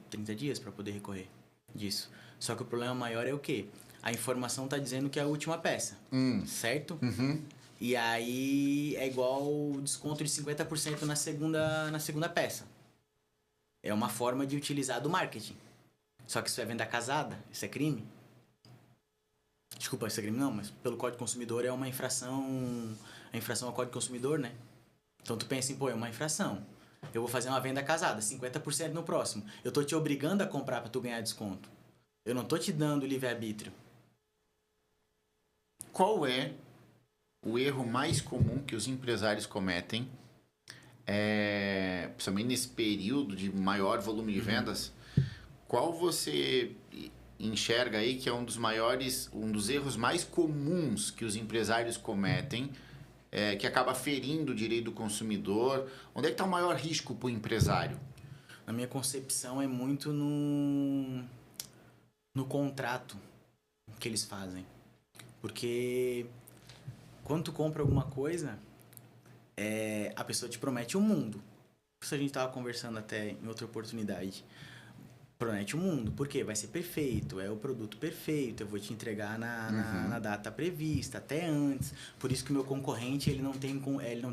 30 dias para poder recorrer disso. Só que o problema maior é o quê? A informação tá dizendo que é a última peça, certo? E aí é igual o desconto de 50% na segunda peça. É uma forma de utilizar do marketing. Só que isso é venda casada, isso é crime. Desculpa, isso é crime não, mas pelo Código Consumidor é uma infração... A infração ao Código Consumidor, né? Então tu pensa assim, é uma infração. Eu vou fazer uma venda casada, 50% no próximo. Eu tô te obrigando a comprar para tu ganhar desconto. Eu não tô te dando livre-arbítrio. Qual é o erro mais comum que os empresários cometem, principalmente nesse período de maior volume de vendas? Qual você enxerga aí que é um dos erros mais comuns que os empresários cometem que acaba ferindo o direito do consumidor? Onde é que está o maior risco para o empresário? Na minha concepção é muito no contrato que eles fazem. Porque quando tu compra alguma coisa, a pessoa te promete um mundo. Isso a gente estava conversando até em outra oportunidade. Promete um mundo. Por quê? Vai ser perfeito, é o produto perfeito, eu vou te entregar na data prevista, até antes. Por isso que o meu concorrente ele não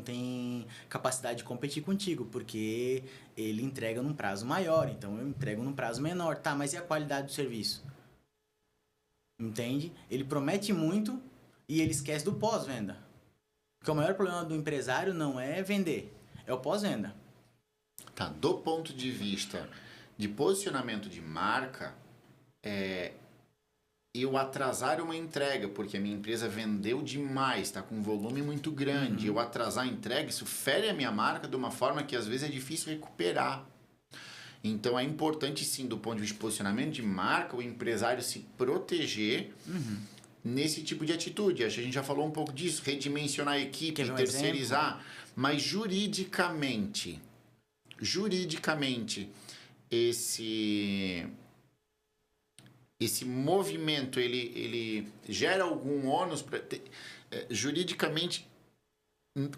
tem capacidade de competir contigo, porque ele entrega num prazo maior, então eu entrego num prazo menor. Tá, mas e a qualidade do serviço? Entende? Ele promete muito e ele esquece do pós-venda. Porque o maior problema do empresário não é vender, é o pós-venda. Tá, do ponto de vista de posicionamento de marca, eu atrasar uma entrega, porque a minha empresa vendeu demais, está com um volume muito grande, eu atrasar a entrega, isso fere a minha marca de uma forma que às vezes é difícil recuperar. Então é importante sim, do ponto de vista de posicionamento de marca, o empresário se proteger nesse tipo de atitude. Acho que a gente já falou um pouco disso, redimensionar a equipe, terceirizar, mas juridicamente, esse movimento ele gera algum ônus juridicamente.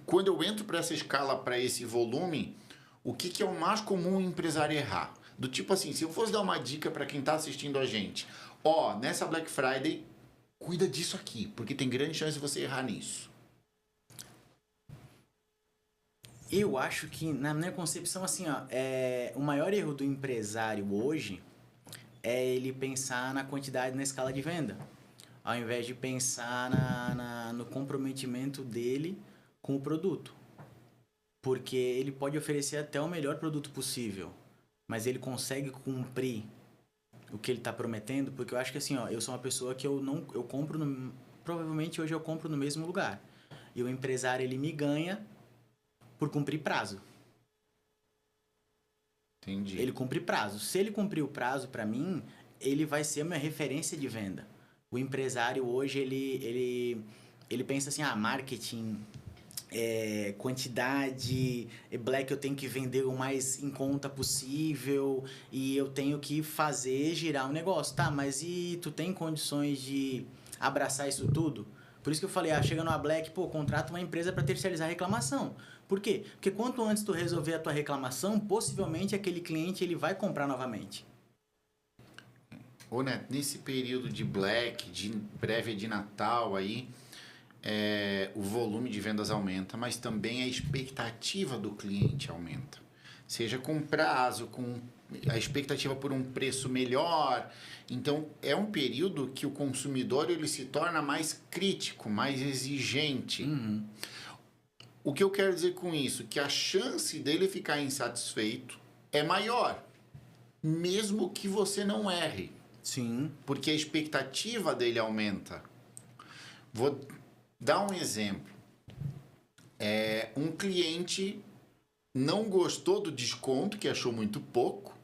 Quando eu entro para essa escala, para esse volume, o que é o mais comum o empresário errar? Do tipo assim, se eu fosse dar uma dica para quem está assistindo a gente, nessa Black Friday, cuida disso aqui, porque tem grande chance de você errar nisso. Eu acho que, na minha concepção, assim, o maior erro do empresário hoje é ele pensar na quantidade, na escala de venda, ao invés de pensar no comprometimento dele com o produto. Porque ele pode oferecer até o melhor produto possível, mas ele consegue cumprir o que ele está prometendo, porque eu acho que assim, eu sou uma pessoa que eu compro, provavelmente hoje eu compro no mesmo lugar. E o empresário, ele me ganha por cumprir prazo. Entendi. Ele cumpre prazo. Se ele cumprir o prazo para mim, ele vai ser a minha referência de venda. O empresário hoje, ele pensa assim, marketing, quantidade, black, eu tenho que vender o mais em conta possível e eu tenho que fazer girar um negócio. Tá, mas e tu tem condições de abraçar isso tudo? Por isso que eu falei, chega numa Black, contrata uma empresa para terceirizar a reclamação. Por quê? Porque quanto antes tu resolver a tua reclamação, possivelmente aquele cliente ele vai comprar novamente. Neto, nesse período de Black, de prévia de Natal aí, o volume de vendas aumenta, mas também a expectativa do cliente aumenta. Seja com prazo, com a expectativa por um preço melhor. Então, é um período que o consumidor ele se torna mais crítico, mais exigente. O que eu quero dizer com isso? Que a chance dele ficar insatisfeito é maior, mesmo que você não erre. Sim. Porque a expectativa dele aumenta. Vou dar um exemplo. Um cliente não gostou do desconto, que achou muito pouco,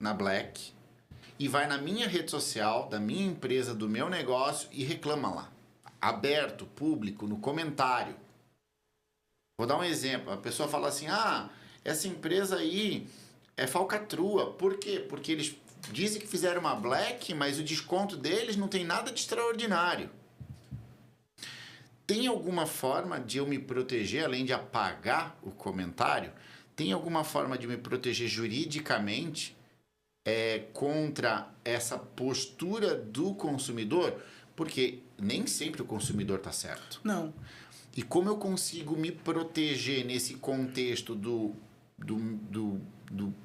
na Black, e vai na minha rede social, da minha empresa, do meu negócio, e reclama lá. Aberto, público, no comentário. Vou dar um exemplo. A pessoa fala assim, essa empresa aí é falcatrua. Por quê? Porque eles dizem que fizeram uma Black, mas o desconto deles não tem nada de extraordinário. Tem alguma forma de eu me proteger, além de apagar o comentário? Tem alguma forma de me proteger juridicamente contra essa postura do consumidor? Porque nem sempre o consumidor está certo. Não. E como eu consigo me proteger nesse contexto do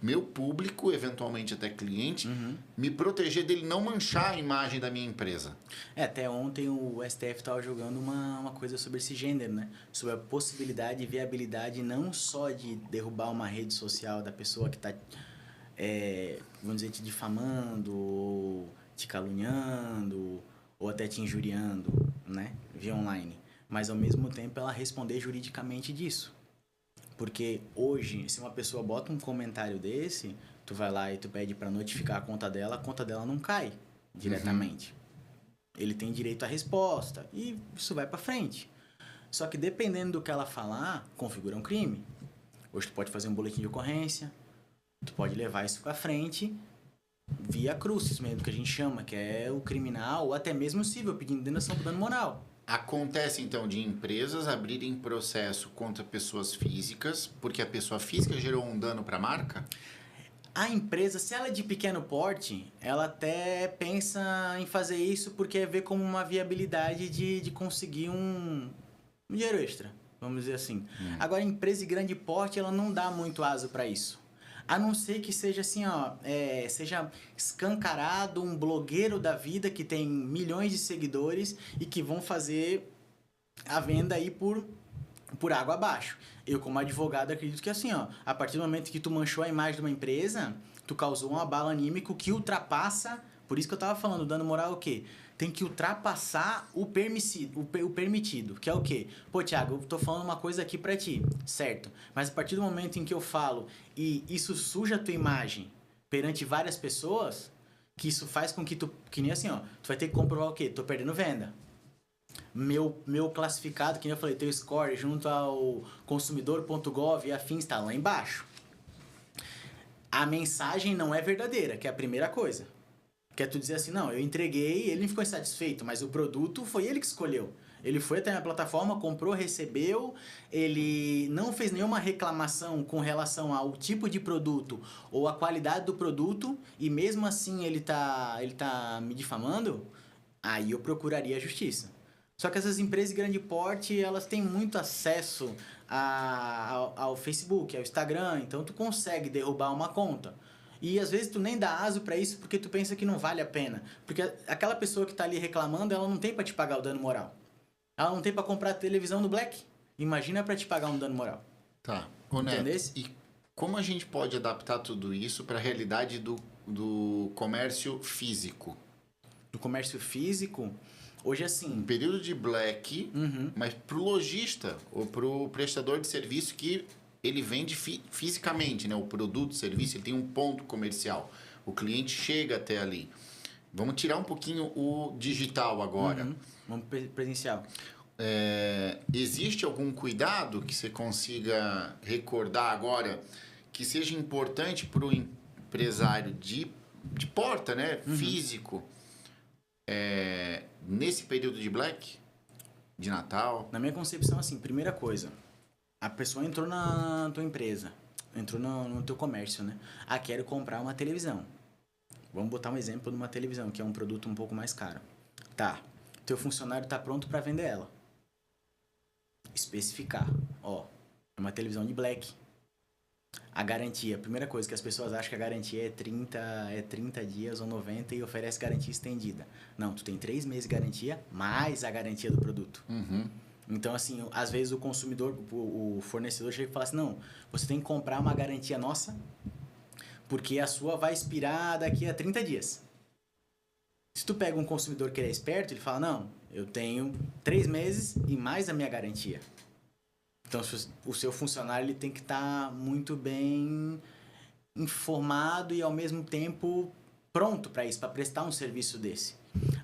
meu público, eventualmente até cliente, me proteger dele não manchar a imagem da minha empresa? Até ontem o STF estava jogando uma coisa sobre esse gênero, né? Sobre a possibilidade e viabilidade não só de derrubar uma rede social da pessoa que está, vamos dizer, te difamando, ou te caluniando, ou até te injuriando, né? Via online. Mas ao mesmo tempo ela responder juridicamente disso. Porque hoje, se uma pessoa bota um comentário desse, tu vai lá e tu pede para notificar a conta dela não cai diretamente. Ele tem direito à resposta e isso vai para frente. Só que dependendo do que ela falar, configura um crime. Hoje tu pode fazer um boletim de ocorrência, tu pode levar isso pra frente via crucis mesmo, que a gente chama, que é o criminal ou até mesmo o civil, pedindo indenização por dano moral. Acontece, então, de empresas abrirem processo contra pessoas físicas, porque a pessoa física gerou um dano para a marca? A empresa, se ela é de pequeno porte, ela até pensa em fazer isso porque vê como uma viabilidade de conseguir um dinheiro extra, vamos dizer assim. Agora, empresa de grande porte, ela não dá muito aso para isso. A não ser que seja assim, ó, seja escancarado um blogueiro da vida que tem milhões de seguidores e que vão fazer a venda aí por água abaixo. Eu, como advogado, acredito que assim, ó, a partir do momento que tu manchou a imagem de uma empresa, tu causou um abalo anímico que ultrapassa, por isso que eu tava falando, o dano moral é o quê? Tem que ultrapassar o permitido, que é o quê? Pô, Thiago, eu tô falando uma coisa aqui pra ti, certo? Mas a partir do momento em que eu falo e isso suja a tua imagem perante várias pessoas, que isso faz com que tu, que nem assim, ó, tu vai ter que comprovar o quê? Tô perdendo venda. Meu classificado, que nem eu falei, teu score junto ao consumidor.gov e afins está lá embaixo. A mensagem não é verdadeira, que é a primeira coisa. Que é tu dizer assim, não, eu entreguei, ele não ficou insatisfeito, mas o produto foi ele que escolheu. Ele foi até a plataforma, comprou, recebeu, ele não fez nenhuma reclamação com relação ao tipo de produto ou a qualidade do produto, e mesmo assim ele tá me difamando, aí eu procuraria a justiça. Só que essas empresas de grande porte, elas têm muito acesso ao Facebook, ao Instagram, então tu consegue derrubar uma conta. E às vezes tu nem dá aso pra isso porque tu pensa que não vale a pena. Porque aquela pessoa que tá ali reclamando, ela não tem pra te pagar o dano moral. Ela não tem pra comprar televisão no Black. Imagina pra te pagar um dano moral. Tá. Ô, Neto, e como a gente pode adaptar tudo isso para a realidade do comércio físico? Do comércio físico, hoje assim... Um período de Black, mas pro lojista ou pro prestador de serviço que ele vende fisicamente, né? O produto, o serviço, ele tem um ponto comercial. O cliente chega até ali. Vamos tirar um pouquinho o digital agora. Vamos presencial. Existe algum cuidado que você consiga recordar agora que seja importante para o empresário de porta, né? Físico, nesse período de Black, de Natal? Na minha concepção, assim, primeira coisa, a pessoa entrou na tua empresa, entrou no teu comércio, né? Ah, quero comprar uma televisão. Vamos botar um exemplo de uma televisão, que é um produto um pouco mais caro. Tá, teu funcionário tá pronto para vender ela. Especificar, ó, é uma televisão de Black. A garantia, a primeira coisa que as pessoas acham que a garantia é 30 dias ou 90 e oferece garantia estendida. Não, tu tem 3 meses de garantia, mais a garantia do produto. Então, assim, às vezes o consumidor, o fornecedor chega e fala assim, não, você tem que comprar uma garantia nossa, porque a sua vai expirar daqui a 30 dias. Se tu pega um consumidor que ele é esperto, ele fala, não, eu tenho 3 meses e mais a minha garantia. Então, o seu funcionário ele tem que estar muito bem informado e, ao mesmo tempo, pronto para isso, para prestar um serviço desse.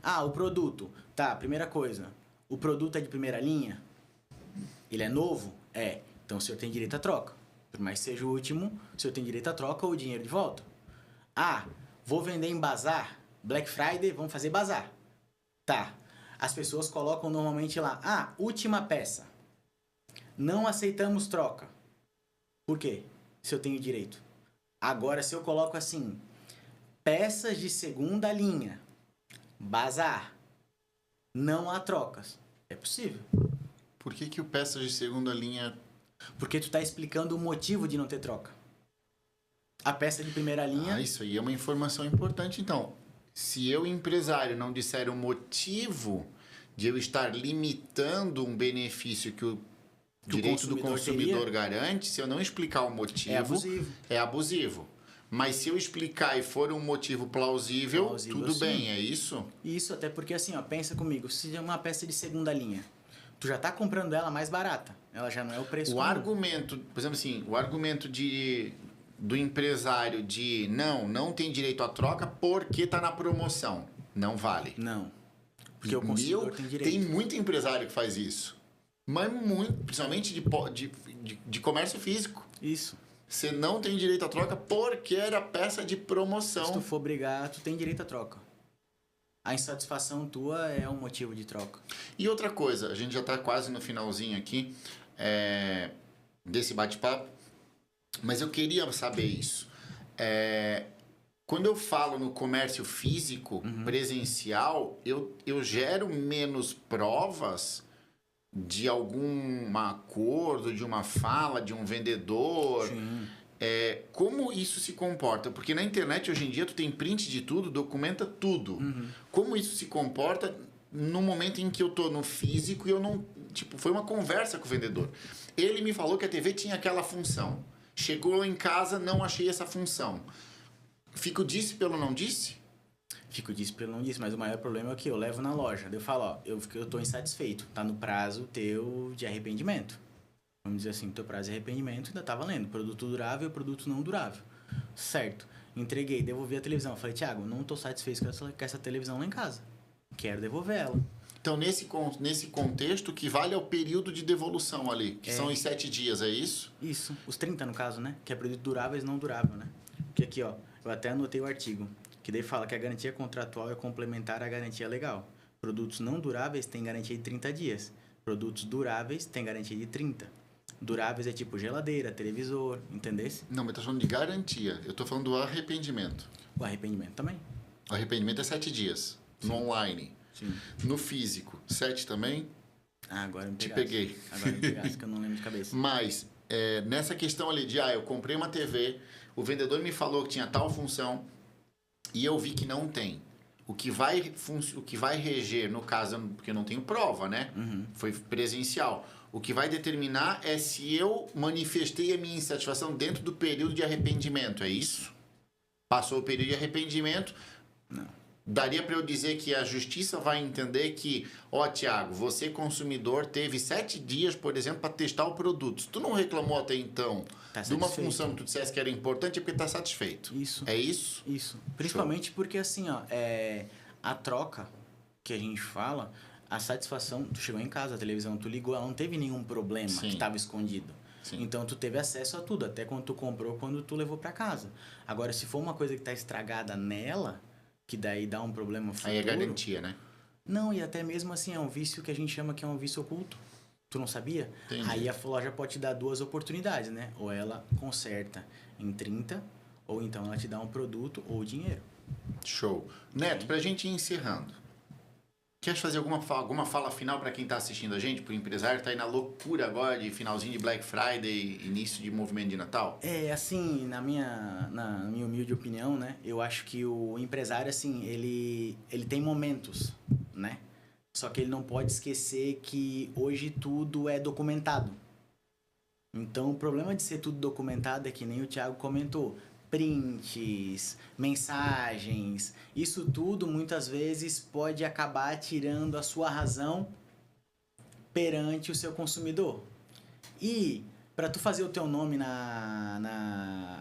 Ah, o produto. Tá, primeira coisa. O produto é de primeira linha? Ele é novo? É. Então, o senhor tem direito à troca. Por mais que seja o último, o senhor tem direito à troca ou o dinheiro de volta. Ah, vou vender em bazar. Black Friday, vamos fazer bazar. Tá. As pessoas colocam normalmente lá, ah, última peça. Não aceitamos troca. Por quê? Se eu tenho direito. Agora, se eu coloco assim, peças de segunda linha, bazar, não há trocas. É possível. Por que o peças de segunda linha... Porque tu tá explicando o motivo de não ter troca. A peça de primeira linha... Ah, isso aí é uma informação importante, então. Se eu, empresário, não disser o motivo de eu estar limitando um benefício que o direito do consumidor garante, se eu não explicar o motivo... É abusivo. Mas se eu explicar e for um motivo plausível tudo bem, é isso? Isso, até porque assim, ó, pensa comigo, se é uma peça de segunda linha, tu já tá comprando ela mais barata, ela já não é o preço comum. Argumento, por exemplo assim, o argumento do empresário de não tem direito à troca porque tá na promoção, não vale. Não, porque o consumidor tem direito. Tem muito empresário que faz isso. Mas muito, principalmente de comércio físico. Isso. Você não tem direito à troca porque era peça de promoção. Se tu for brigar, tu tem direito à troca. A insatisfação tua é um motivo de troca. E outra coisa, a gente já está quase no finalzinho aqui desse bate-papo, mas eu queria saber isso. Quando eu falo no comércio físico, presencial, eu gero menos provas de algum acordo, de uma fala, de um vendedor. Sim. Como isso se comporta? Porque na internet hoje em dia tu tem print de tudo, documenta tudo. Como isso se comporta no momento em que eu tô no físico e eu não... Tipo, foi uma conversa com o vendedor. Ele me falou que a TV tinha aquela função. Chegou em casa, não achei essa função. Fico disse pelo não disse? Fico disse pelo não disse, mas o maior problema é o que eu levo na loja. Eu falo, ó, eu tô insatisfeito. Tá no prazo teu de arrependimento. Vamos dizer assim, teu prazo de arrependimento ainda tá valendo. Produto durável, produto não durável. Certo. Entreguei, devolvi a televisão. Falei, Thiago, não tô satisfeito com essa televisão lá em casa. Quero devolver ela. Então, nesse contexto, o que vale é o período de devolução ali, que são os 7 dias, é isso? Isso. Os 30, no caso, né? Que é produto durável e não durável, né? Porque aqui, ó, eu até anotei o artigo, que daí fala que a garantia contratual é complementar à garantia legal. Produtos não duráveis têm garantia de 30 dias. Produtos duráveis têm garantia de 30. Duráveis é tipo geladeira, televisor, entendesse? Não, mas tô falando de garantia. Eu tô falando do arrependimento. O arrependimento também. O arrependimento é 7 dias. Sim. No online. Sim. No físico, 7 também? Ah, agora me te pegasse. Peguei. Agora me pegasse, que eu não lembro de cabeça. Mas, nessa questão ali de, eu comprei uma TV, o vendedor me falou que tinha tal função e eu vi que não tem. O que vai reger, no caso, porque eu não tenho prova, né? Foi presencial. O que vai determinar é se eu manifestei a minha insatisfação dentro do período de arrependimento, é isso? Passou o período de arrependimento... Não. Daria para eu dizer que a justiça vai entender que, Thiago, você consumidor teve 7 dias, por exemplo, para testar o produto. Se tu não reclamou até então de uma função que tu dissesse que era importante, é porque tá satisfeito. Isso. É isso? Isso. Principalmente porque, assim, ó, a troca que a gente fala, a satisfação, tu chegou em casa, a televisão, tu ligou, ela não teve nenhum problema que estava escondido. Sim. Então, tu teve acesso a tudo, até quando tu comprou, quando tu levou para casa. Agora, se for uma coisa que tá estragada nela, que daí dá um problema futuro... Aí é garantia, né? Não, e até mesmo assim, é um vício que a gente chama que é um vício oculto. Tu não sabia? Entendi. Aí a loja pode te dar 2 oportunidades, né? Ou ela conserta em 30, ou então ela te dá um produto ou dinheiro. Show. Neto, pra gente ir encerrando, quer fazer alguma fala final para quem tá assistindo a gente? Pro empresário que tá aí na loucura agora de finalzinho de Black Friday, início de movimento de Natal? Assim, na minha humilde opinião, né? Eu acho que o empresário, assim, ele tem momentos, né? Só que ele não pode esquecer que hoje tudo é documentado. Então, o problema de ser tudo documentado é que nem o Thiago comentou. Prints, mensagens, isso tudo muitas vezes pode acabar tirando a sua razão perante o seu consumidor. E para tu fazer o teu nome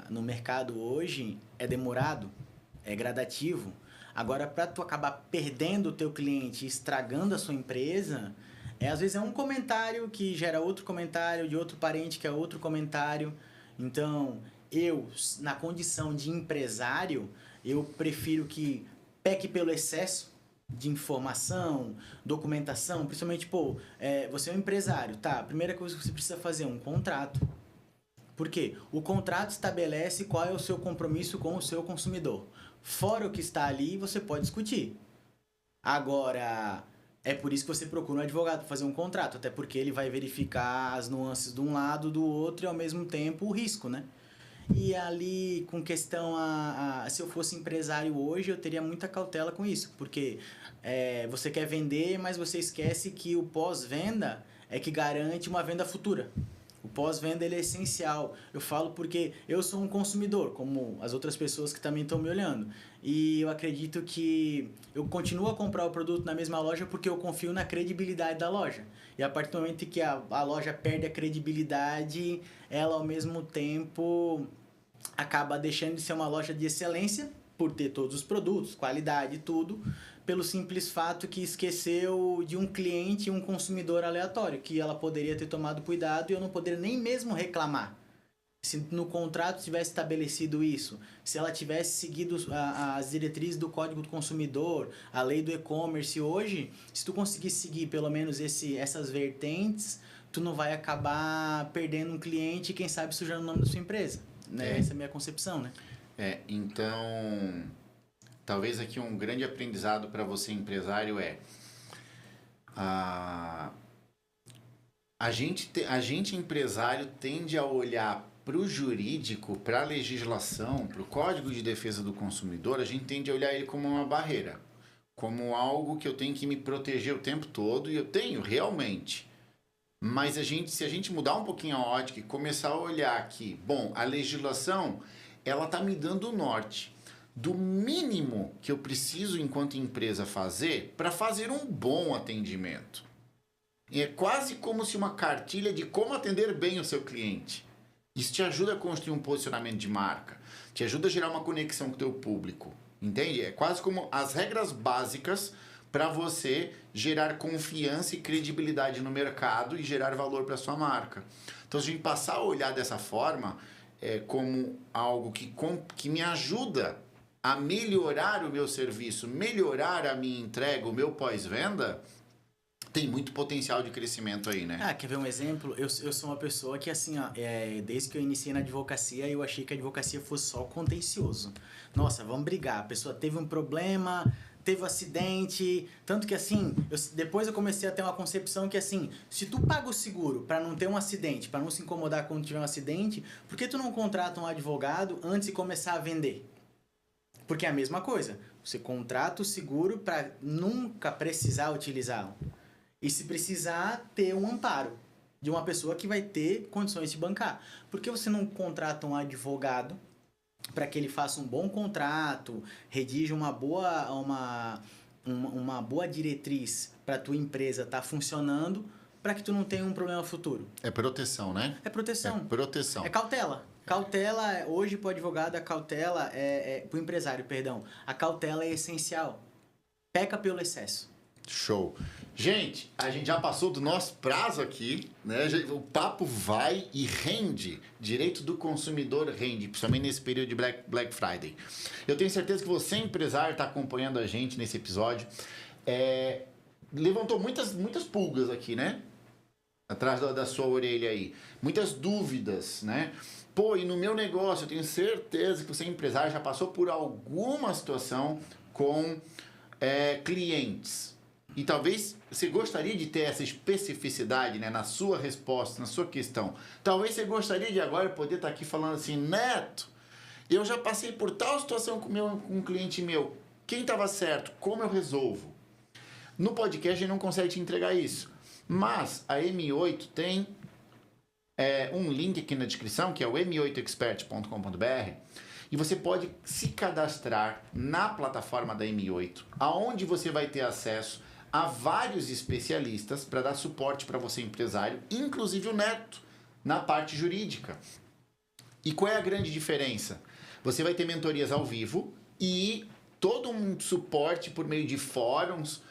no mercado hoje é demorado, é gradativo. Agora, para tu acabar perdendo o teu cliente, estragando a sua empresa, às vezes é um comentário que gera outro comentário de outro parente que é outro comentário. Então, eu, na condição de empresário, eu prefiro que peque pelo excesso de informação, documentação, principalmente, você é um empresário, tá? A primeira coisa que você precisa fazer é um contrato. Por quê? O contrato estabelece qual é o seu compromisso com o seu consumidor. Fora o que está ali, você pode discutir. Agora, é por isso que você procura um advogado para fazer um contrato, até porque ele vai verificar as nuances de um lado, do outro e, ao mesmo tempo, o risco, né? E ali, com questão se eu fosse empresário hoje, eu teria muita cautela com isso. Porque você quer vender, mas você esquece que o pós-venda é que garante uma venda futura. O pós-venda ele é essencial. Eu falo porque eu sou um consumidor, como as outras pessoas que também estão me olhando. E eu acredito que eu continuo a comprar o produto na mesma loja porque eu confio na credibilidade da loja. E a partir do momento que a loja perde a credibilidade, ela ao mesmo tempo acaba deixando de ser uma loja de excelência por ter todos os produtos, qualidade e tudo, pelo simples fato que esqueceu de um cliente, um consumidor aleatório, que ela poderia ter tomado cuidado e eu não poderia nem mesmo reclamar. Se no contrato tivesse estabelecido isso, se ela tivesse seguido as diretrizes do Código do Consumidor, a lei do e-commerce hoje, se tu conseguisse seguir pelo menos essas vertentes, tu não vai acabar perdendo um cliente e quem sabe sujando o nome da sua empresa. Né? Essa é a minha concepção, né? Então, talvez aqui um grande aprendizado para você empresário a gente empresário tende a olhar para o jurídico, para a legislação, para o Código de Defesa do Consumidor, a gente tende a olhar ele como uma barreira, como algo que eu tenho que me proteger o tempo todo, e eu tenho realmente. Mas se a gente mudar um pouquinho a ótica e começar a olhar que, bom, a legislação, ela está me dando o norte do mínimo que eu preciso, enquanto empresa, fazer para fazer um bom atendimento. É quase como se uma cartilha de como atender bem o seu cliente. Isso te ajuda a construir um posicionamento de marca, te ajuda a gerar uma conexão com o teu público, entende? É quase como as regras básicas para você gerar confiança e credibilidade no mercado e gerar valor para sua marca. Então, se a gente passar a olhar dessa forma, como algo que me ajuda a melhorar o meu serviço, melhorar a minha entrega, o meu pós-venda, tem muito potencial de crescimento aí, né? Quer ver um exemplo? Eu sou uma pessoa que, assim, desde que eu iniciei na advocacia, eu achei que a advocacia fosse só contencioso. Nossa, vamos brigar. A pessoa teve um problema, teve um acidente. Tanto que, assim, depois eu comecei a ter uma concepção que, assim, se tu paga o seguro para não ter um acidente, para não se incomodar quando tiver um acidente, por que tu não contrata um advogado antes de começar a vender? Porque é a mesma coisa. Você contrata o seguro para nunca precisar utilizá-lo. E se precisar, ter um amparo de uma pessoa que vai ter condições de bancar. Por que você não contrata um advogado para que ele faça um bom contrato, redija uma boa diretriz para a tua empresa estar funcionando, para que tu não tenha um problema futuro? É proteção, né? É proteção. É proteção. É cautela. Cautela, hoje para o advogado, a cautela para o empresário, perdão. A cautela é essencial. Peca pelo excesso. Show. Gente, a gente já passou do nosso prazo aqui, né? O papo vai e rende. Direito do consumidor rende, principalmente nesse período de Black Friday. Eu tenho certeza que você, empresário, está acompanhando a gente nesse episódio. Levantou muitas pulgas aqui, né? Atrás da sua orelha aí. Muitas dúvidas, né? Pô, e no meu negócio, eu tenho certeza que você, empresário, já passou por alguma situação com clientes. E talvez você gostaria de ter essa especificidade, né, na sua resposta, na sua questão. Talvez você gostaria de agora poder estar aqui falando assim: Neto, eu já passei por tal situação com um cliente meu. Quem estava certo? Como eu resolvo? No podcast a gente não consegue te entregar isso. Mas a M8 tem um link aqui na descrição, que é o m8expert.com.br. E você pode se cadastrar na plataforma da M8, aonde você vai ter acesso a vários especialistas para dar suporte para você, empresário, inclusive o Neto, na parte jurídica. E qual é a grande diferença? Você vai ter mentorias ao vivo e todo um suporte por meio de fóruns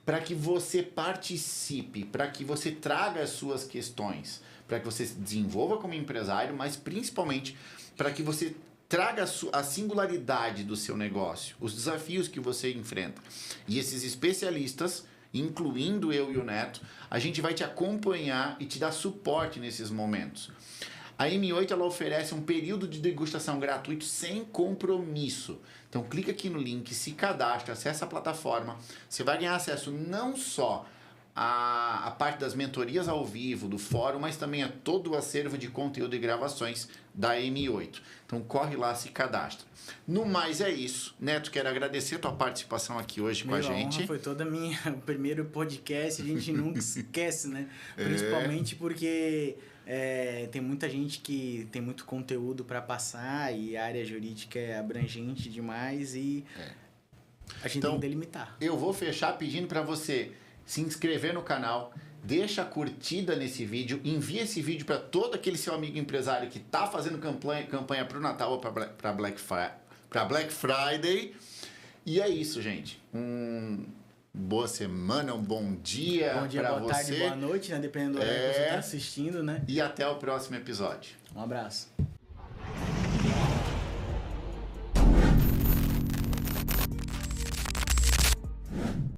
para que você participe, para que você traga as suas questões, para que você se desenvolva como empresário, mas principalmente para que você traga a singularidade do seu negócio, os desafios que você enfrenta. E esses especialistas, incluindo eu e o Neto, a gente vai te acompanhar e te dar suporte nesses momentos. A M8 ela oferece um período de degustação gratuito sem compromisso. Então clica aqui no link, se cadastra, acessa a plataforma. Você vai ganhar acesso não só a parte das mentorias ao vivo, do fórum, mas também a todo o acervo de conteúdo e gravações da M8. Então corre lá, se cadastra. No mais é isso. Neto, quero agradecer a tua participação aqui hoje com a gente. Honra, foi toda a minha primeiro podcast, a gente nunca esquece, né? Principalmente porque tem muita gente que tem muito conteúdo para passar e a área jurídica é abrangente demais e a gente tem que delimitar. Eu vou fechar pedindo para você se inscrever no canal, deixa a curtida nesse vídeo, envia esse vídeo para todo aquele seu amigo empresário que está fazendo campanha para o Natal ou para para Black Friday. E é isso, gente. Boa semana, um bom dia para você. Bom dia, boa tarde, boa noite, né? Dependendo do horário que você está assistindo, né? E até o próximo episódio. Um abraço.